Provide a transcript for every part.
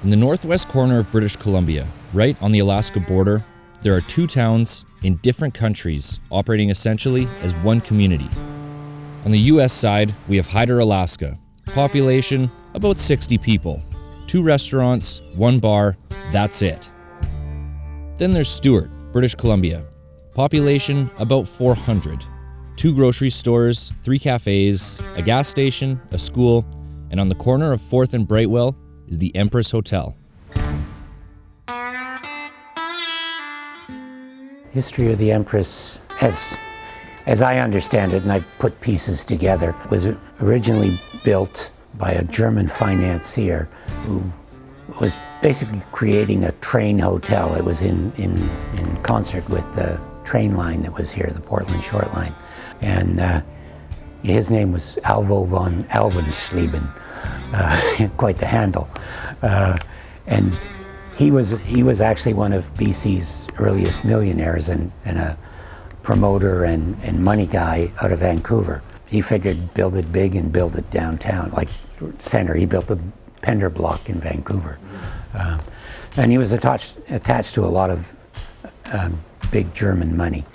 In the northwest corner of British Columbia, right on the Alaska border, there are two towns in different countries operating essentially as one community. On the US side, we have Hyder, Alaska. Population, about 60 people. 2 restaurants, 1 bar, that's it. Then there's Stewart, British Columbia. Population, about 400. 2 grocery stores, 3 cafes, a gas station, a school, and on the corner of 4th and Brightwell is the Empress Hotel. History of the Empress, as I understand it, and I've put pieces together, was originally built by a German financier who was basically creating a train hotel. It was in concert with the train line that was here, the Portland Short Line. And his name was Alvo von Alvensleben, quite the handle. And he was actually one of BC's earliest millionaires and a promoter and money guy out of Vancouver. He figured build it big and build it downtown, like center. He built a Pender block in Vancouver. And he was attached to a lot of big German money.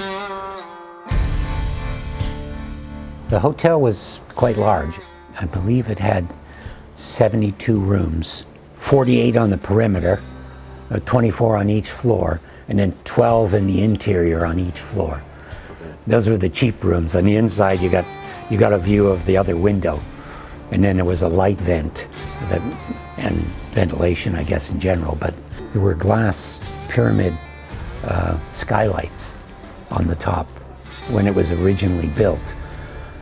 The hotel was quite large. I believe it had 72 rooms, 48 on the perimeter, 24 on each floor, and then 12 in the interior on each floor. Those were the cheap rooms. On the inside, you got a view of the other window, and then there was a light vent and ventilation, I guess, in general. But there were glass pyramid skylights on the top when it was originally built.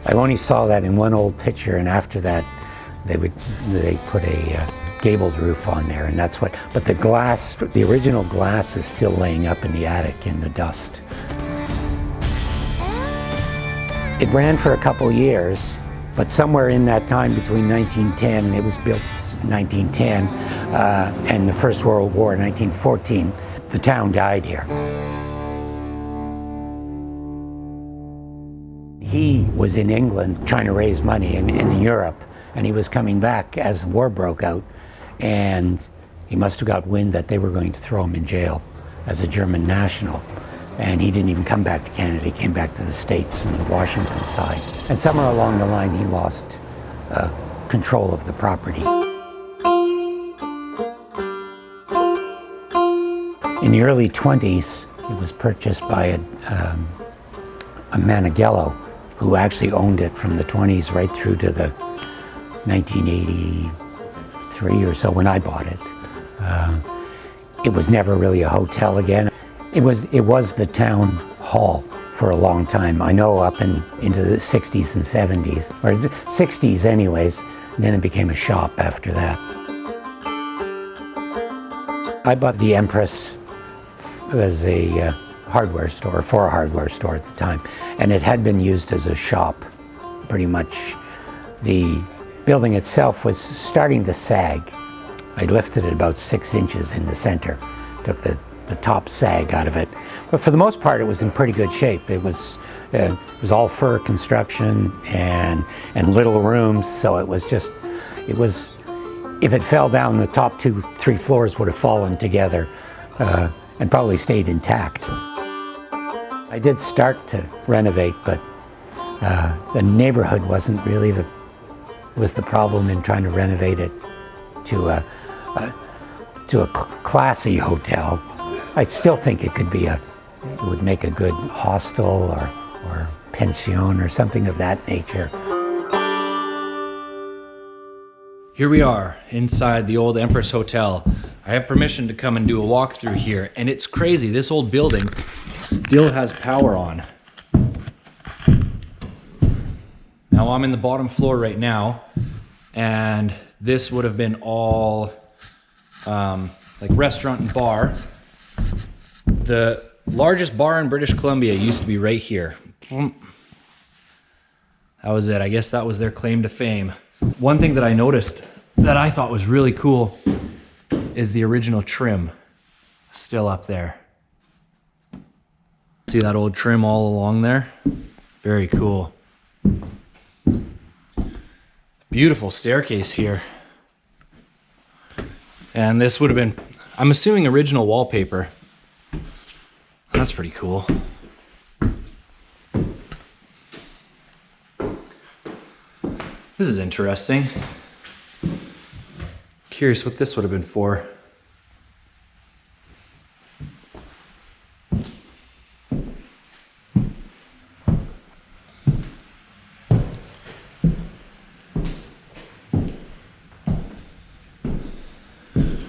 I only saw that in one old picture, and after that, they put a gabled roof on there, and that's what. But the original glass is still laying up in the attic in the dust. It ran for a couple years, but somewhere in that time between 1910, it was built in 1910, and the First World War in 1914, the town died here. He was in England trying to raise money in Europe, and he was coming back as war broke out, and he must have got wind that they were going to throw him in jail as a German national. And he didn't even come back to Canada. He came back to the States and the Washington side. And somewhere along the line, he lost control of the property. In the early 20s, it was purchased by a Manigello, who actually owned it from the 20s right through to the 1983 or so when I bought it. It was never really a hotel again. It was the town hall for a long time. I know up into the 60s and 70s, or the 60s anyways, and then it became a shop after that. I bought the Empress as a hardware store, for a hardware store at the time, and it had been used as a shop, pretty much. The building itself was starting to sag. I lifted it about 6 inches in the center, took the top sag out of it. But for the most part, it was in pretty good shape. It was all fir construction and little rooms, so it was, if it fell down, the top 2-3 floors would have fallen together and probably stayed intact. I did start to renovate, but the neighborhood wasn't really was the problem in trying to renovate it to a classy hotel. I still think it would make a good hostel or pension or something of that nature. Here we are inside the old Empress Hotel. I have permission to come and do a walkthrough here, and it's crazy. This old building still has power on. Now I'm in the bottom floor right now, and this would have been all like restaurant and bar. The largest bar in British Columbia used to be right here. That was it. I guess that was their claim to fame. One thing that I noticed that I thought was really cool is the original trim still up there. See that old trim all along there? Very cool. Beautiful staircase here. And this would have been, I'm assuming, original wallpaper. That's pretty cool. This is interesting. Curious what this would have been for.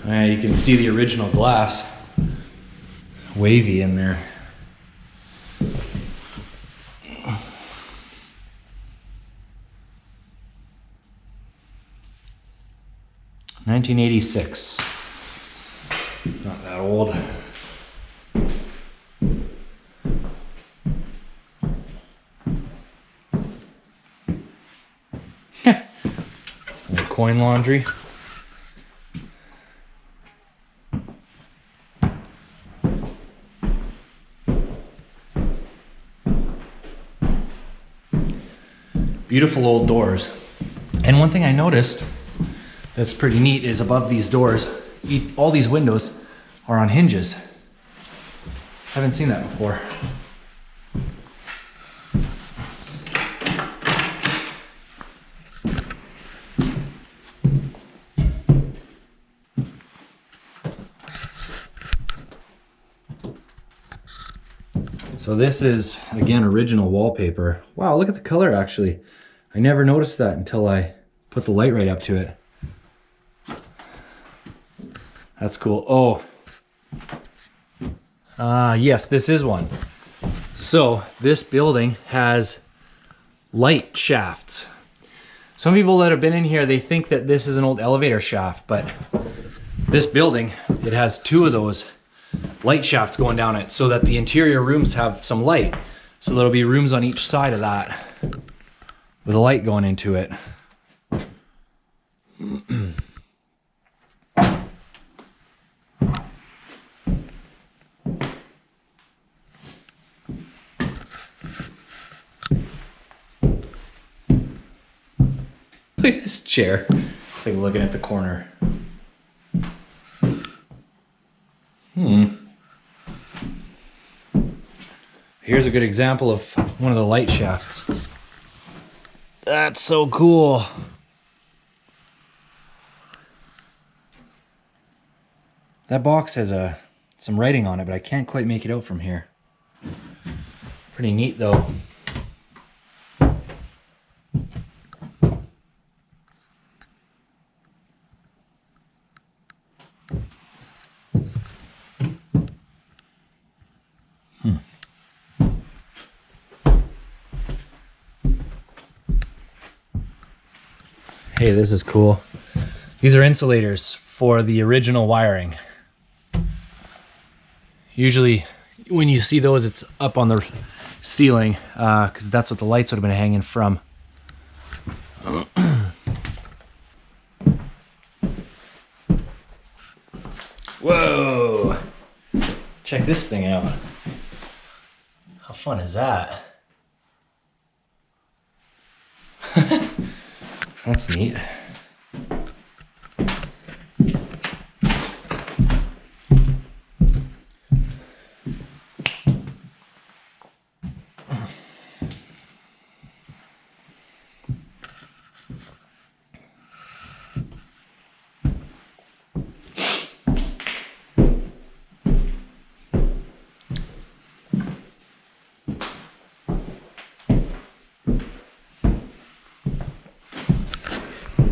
You can see the original glass wavy in there. $1986. Not that old. Little coin laundry. Beautiful old doors. And one thing I noticed that's pretty neat is above these doors, all these windows are on hinges. Haven't seen that before. So this is, again, original wallpaper. Wow, look at the color actually. I never noticed that until I put the light right up to it. That's cool. Oh. Yes, this is one. So this building has light shafts. Some people that have been in here, they think that this is an old elevator shaft, but this building, it has two of those light shafts going down it so that the interior rooms have some light. So there'll be rooms on each side of that with a light going into it. Look at this chair. It's like looking at the corner. Here's a good example of one of the light shafts. That's so cool. That box has some writing on it, but I can't quite make it out from here. Pretty neat though. Hey, this is cool. These are insulators for the original wiring. Usually when you see those, it's up on the ceiling because that's what the lights would have been hanging from. Whoa! Check this thing out. How fun is that? That's neat.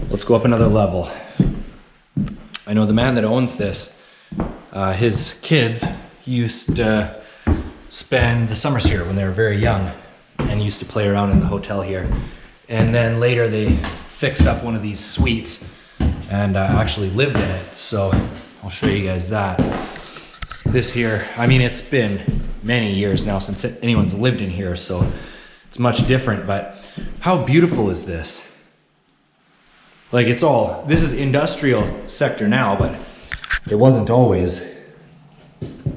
Let's go up another level. I know the man that owns this, his kids used to spend the summers here when they were very young and used to play around in the hotel here. And then later they fixed up one of these suites and actually lived in it. So I'll show you guys that. This here, I mean, it's been many years now since anyone's lived in here, so it's much different, but how beautiful is this? Like this is industrial sector now, but it wasn't always.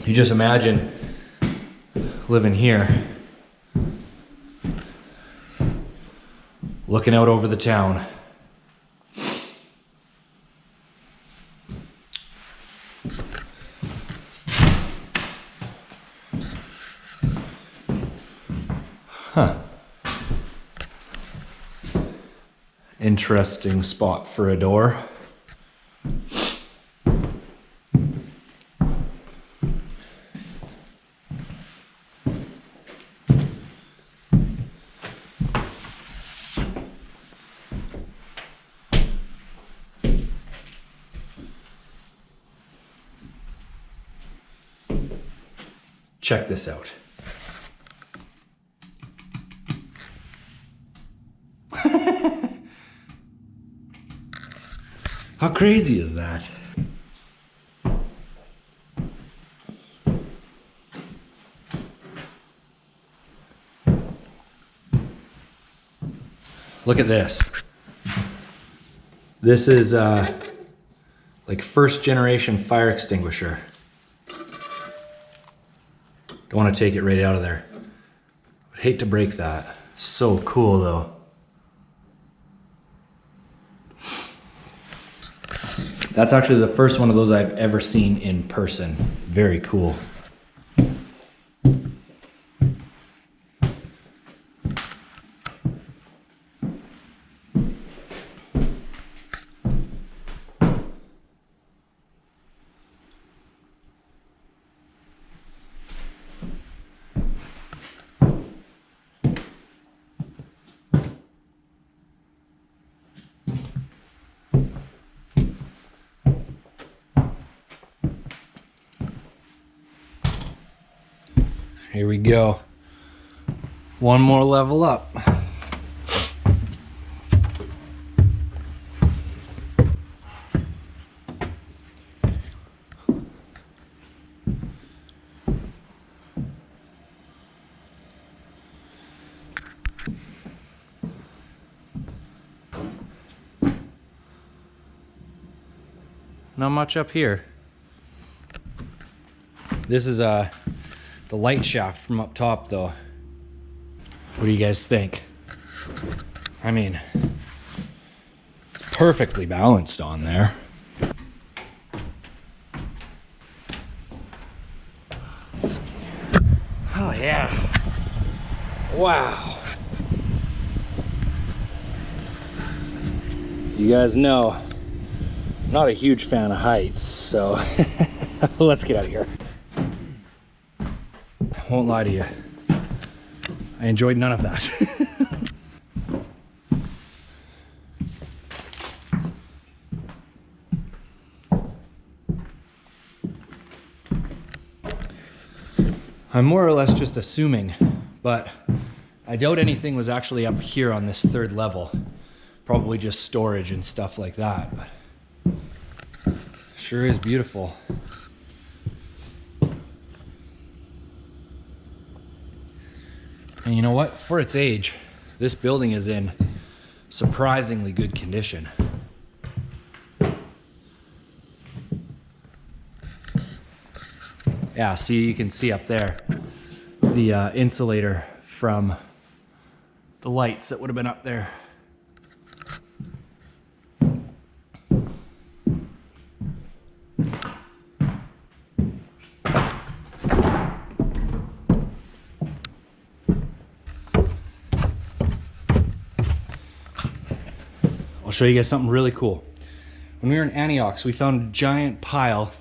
You just imagine living here, looking out over the town. Interesting spot for a door. Check this out. How crazy is that? Look at this. This is like first generation fire extinguisher. Don't want to take it right out of there. I'd hate to break that. So cool though. That's actually the first one of those I've ever seen in person. Very cool. Here we go. One more level up. Not much up here. This is the light shaft from up top though. What do you guys think? I mean, it's perfectly balanced on there. Oh yeah. Wow. You guys know, I'm not a huge fan of heights, so let's get out of here. Won't lie to you, I enjoyed none of that. I'm more or less just assuming, but I doubt anything was actually up here on this third level. Probably just storage and stuff like that, but sure is beautiful. And you know what? For its age, this building is in surprisingly good condition. Yeah, see, you can see up there the insulator from the lights that would have been up there. I'll show you guys something really cool. When we were in Antioch, we found a giant pile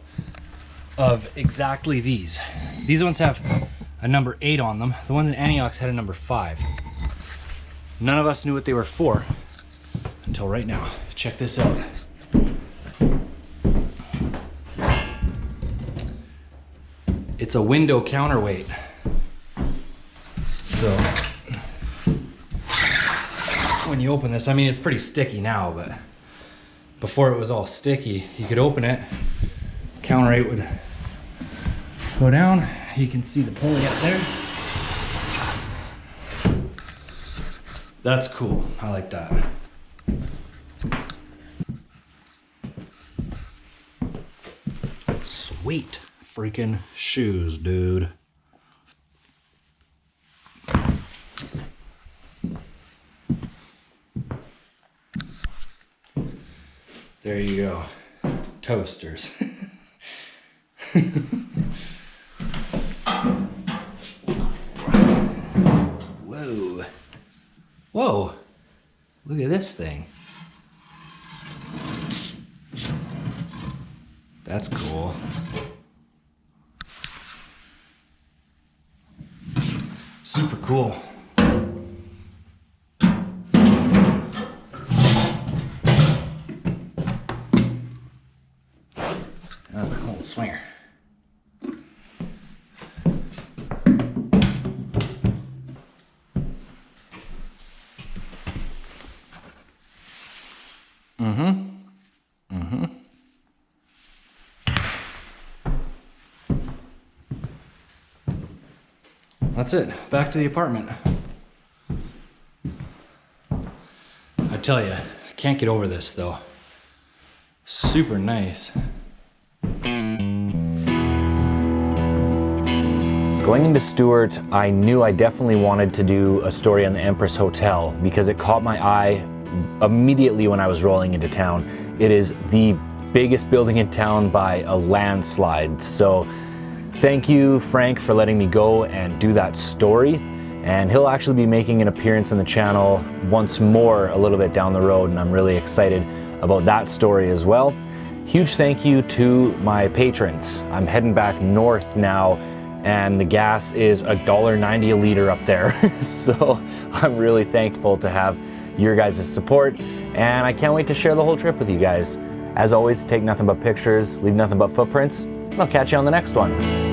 of exactly these. These ones have a number 8 on them. The ones in Antioch had a number 5. None of us knew what they were for until right now. Check this out. It's a window counterweight. So when you open this, I mean, it's pretty sticky now, but before it was all sticky, you could open it, counterweight would go down. You can see the pulley up there. That's cool. I like that. Sweet freaking shoes, dude. There you go. Toasters. Whoa. Whoa. Look at this thing. That's cool. Super cool. Old swinger. That's it. Back to the apartment. I tell you, I can't get over this though. Super nice. Going into Stewart, I knew I definitely wanted to do a story on the Empress Hotel because it caught my eye immediately when I was rolling into town. It is the biggest building in town by a landslide. So thank you, Frank, for letting me go and do that story. And he'll actually be making an appearance on the channel once more a little bit down the road, and I'm really excited about that story as well. Huge thank you to my patrons. I'm heading back north now, and the gas is $1.90 a liter up there. So I'm really thankful to have your guys' support, and I can't wait to share the whole trip with you guys. As always, take nothing but pictures, leave nothing but footprints, and I'll catch you on the next one.